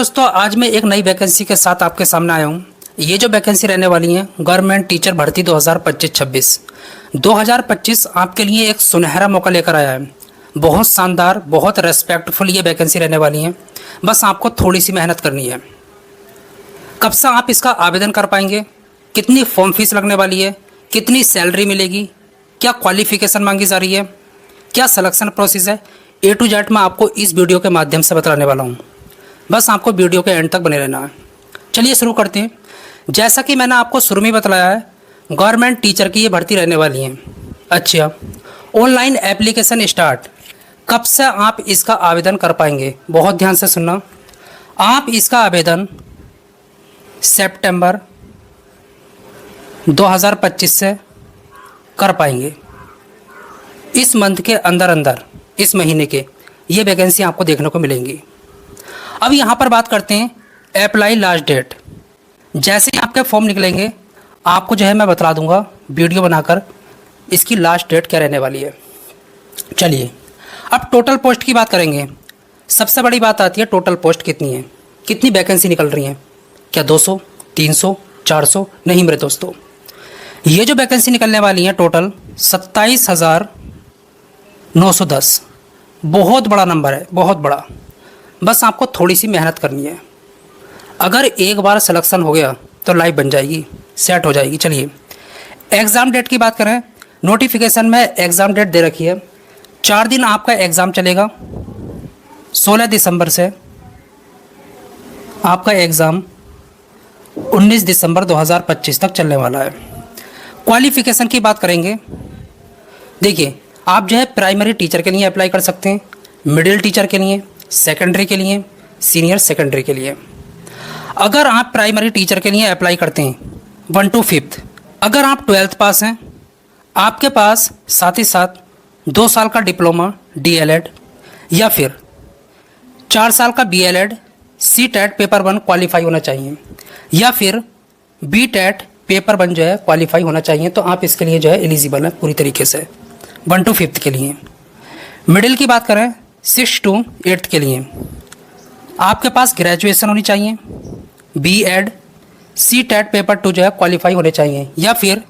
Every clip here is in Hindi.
दोस्तों, आज मैं एक नई वैकेंसी के साथ आपके सामने आया हूँ। ये जो वैकेंसी रहने वाली है गवर्नमेंट टीचर भर्ती 2025-26 2025 आपके लिए एक सुनहरा मौका लेकर आया है। बहुत शानदार, बहुत रेस्पेक्टफुल ये वैकेंसी रहने वाली है। बस आपको थोड़ी सी मेहनत करनी है। कब से आप इसका आवेदन कर पाएंगे, कितनी फॉर्म फीस लगने वाली है, कितनी सैलरी मिलेगी, क्या क्वालिफिकेशन मांगी जा रही है, क्या सिलेक्शन प्रोसेस है, A to Z मैं आपको इस वीडियो के माध्यम से बताने वाला हूँ। बस आपको वीडियो के एंड तक बने रहना है। चलिए शुरू करते हैं। जैसा कि मैंने आपको शुरू में बताया है, गवर्नमेंट टीचर की ये भर्ती रहने वाली है। अच्छा, ऑनलाइन एप्लीकेशन स्टार्ट। कब से आप इसका आवेदन कर पाएंगे, बहुत ध्यान से सुनना। आप इसका आवेदन सितंबर 2025 से कर पाएंगे। इस मंथ के अंदर अंदर, इस महीने के ये वैकेंसी आपको देखने को मिलेंगी। अब यहाँ पर बात करते हैं अप्लाई लास्ट डेट। जैसे ही आपके फॉर्म निकलेंगे आपको जो है मैं बता दूंगा वीडियो बनाकर इसकी लास्ट डेट क्या रहने वाली है। चलिए अब टोटल पोस्ट की बात करेंगे। सबसे बड़ी बात आती है टोटल पोस्ट कितनी है, कितनी वैकेंसी निकल रही हैं। क्या 200, 300, 400? नहीं मेरे दोस्तों, ये जो वैकेंसी निकलने वाली है टोटल 27,910। बहुत बड़ा नंबर है, बहुत बड़ा। बस आपको थोड़ी सी मेहनत करनी है। अगर एक बार सिलेक्शन हो गया तो लाइफ बन जाएगी, सेट हो जाएगी। चलिए एग्ज़ाम डेट की बात करें। नोटिफिकेशन में एग्ज़ाम डेट दे रखी है। 4 दिन आपका एग्ज़ाम चलेगा। 16 दिसंबर से आपका एग्ज़ाम 19 दिसंबर 2025 तक चलने वाला है। क्वालिफ़िकेशन की बात करेंगे। देखिए, आप जो है प्राइमरी टीचर के लिए अप्लाई कर सकते हैं, मिडिल टीचर के लिए, सेकेंडरी के लिए, सीनियर सेकेंडरी के लिए। अगर आप प्राइमरी टीचर के लिए अप्लाई करते हैं 1 to 5th, अगर आप 12th पास हैं, आपके पास साथ ही साथ 2 साल का डिप्लोमा DLED या फिर 4 साल का BLED CTET पेपर 1 क्वालिफाई होना चाहिए, या फिर BTET पेपर 1 जो है क्वालिफाई होना चाहिए, तो आप इसके लिए जो है एलिजिबल हैं पूरी तरीके से 1 to 5th के लिए। मिडिल की बात करें 6 to 8th के लिए आपके पास ग्रेजुएशन होनी चाहिए, BEd CTET पेपर 2 जो है क्वालिफाई होने चाहिए, या फिर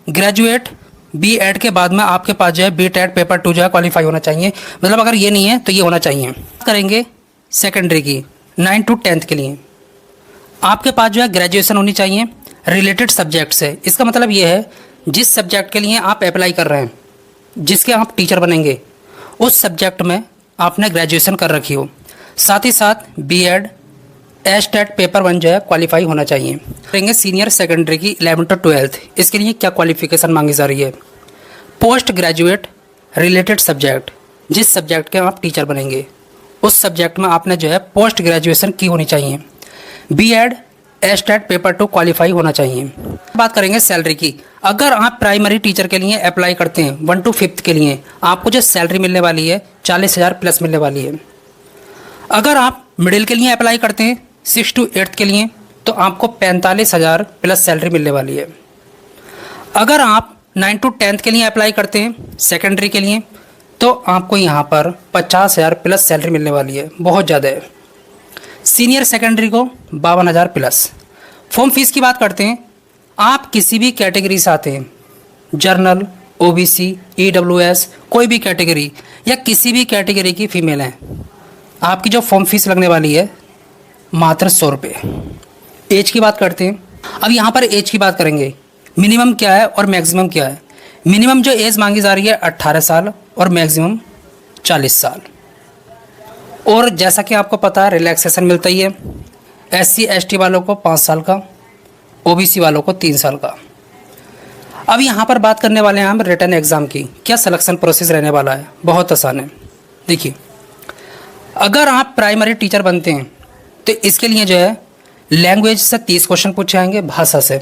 ग्रेजुएट BEd के बाद में आपके पास जो है BTET पेपर 2 जो है क्वालिफाई होना चाहिए। मतलब अगर ये नहीं है तो ये होना चाहिए। करेंगे सेकेंडरी की 9 to 10th के लिए आपके पास जो है ग्रेजुएशन होनी चाहिए रिलेटेड सब्जेक्ट से। इसका मतलब ये है जिस सब्जेक्ट के लिए आप अप्लाई कर रहे हैं, जिसके आप टीचर बनेंगे, उस सब्जेक्ट में आपने ग्रेजुएशन कर रखी हो। साथ ही साथ BEd STET पेपर 1 जो है क्वालिफाई होना चाहिए। करेंगे सीनियर सेकेंडरी की 11 to 12th। इसके लिए क्या क्वालिफिकेशन मांगी जा रही है? पोस्ट ग्रेजुएट रिलेटेड सब्जेक्ट, जिस सब्जेक्ट के आप टीचर बनेंगे उस सब्जेक्ट में आपने जो है पोस्ट ग्रेजुएशन की होनी चाहिए। BEd STET पेपर 2 क्वालिफाई होना चाहिए। बात करेंगे सैलरी की। अगर आप प्राइमरी टीचर के लिए अप्लाई करते हैं 1 to 5th के लिए, आपको जो सैलरी मिलने वाली है 40,000 प्लस मिलने वाली है। अगर आप मिडिल के लिए अप्लाई करते हैं 6 to 8th के लिए, तो आपको 45,000 प्लस सैलरी मिलने वाली है। अगर आप 9 to 10th के लिए अप्लाई करते हैं सेकेंडरी के लिए, तो आपको यहाँ पर 50,000 प्लस सैलरी मिलने वाली है, बहुत ज़्यादा है। सीनियर सेकेंडरी को 52,000 प्लस। फॉर्म फीस की बात करते हैं। आप किसी भी कैटेगरी से आते हैं, जर्नल, OBC, EWS, कोई भी कैटेगरी या किसी भी कैटेगरी की फीमेल हैं, आपकी जो फॉर्म फीस लगने वाली है मात्र 100 रुपये। एज की बात करते हैं। अब यहाँ पर एज की बात करेंगे। मिनिमम क्या है और मैक्सिमम क्या है। मिनिमम जो एज मांगी जा रही है 18 साल और मैक्सिमम 40 साल। और जैसा कि आपको पता है रिलैक्सेशन मिलता ही है। SC ST वालों को 5 साल का, OBC वालों को 3 साल का। अब यहाँ पर बात करने वाले हैं हम रिटन एग्ज़ाम की। क्या सिलेक्शन प्रोसेस रहने वाला है? बहुत आसान है। देखिए, अगर आप प्राइमरी टीचर बनते हैं तो इसके लिए जो है लैंग्वेज से 30 क्वेश्चन पूछे जाएंगे, भाषा से,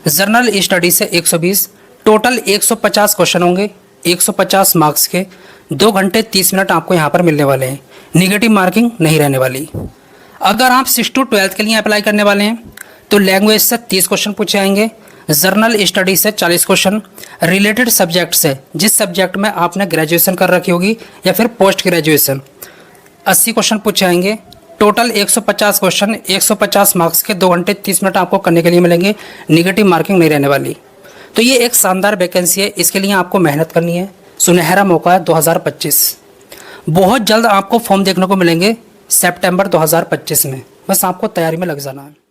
जर्नल स्टडी से 120, टोटल 150 क्वेश्चन होंगे, 150 मार्क्स के। 2 घंटे 30 मिनट आपको यहाँ पर मिलने वाले हैं। निगेटिव मार्किंग नहीं रहने वाली। अगर आप 6 to 12th के लिए अप्लाई करने वाले हैं तो लैंग्वेज से 30 क्वेश्चन पूछे जाएंगे, जर्नल स्टडी से 40 क्वेश्चन, रिलेटेड सब्जेक्ट से, जिस सब्जेक्ट में आपने ग्रेजुएशन कर रखी होगी या फिर पोस्ट ग्रेजुएशन, 80 क्वेश्चन पूछे जाएंगे। टोटल 150 क्वेश्चन, 150 मार्क्स के 2 घंटे 30 मिनट आपको करने के लिए मिलेंगे, निगेटिव मार्किंग नहीं रहने वाली। तो ये एक शानदार वैकेंसी है, इसके लिए आपको मेहनत करनी है। सुनहरा मौका है 2025। बहुत जल्द आपको फॉर्म देखने को मिलेंगे सितंबर 2025 में, बस आपको तैयारी में लग जाना है।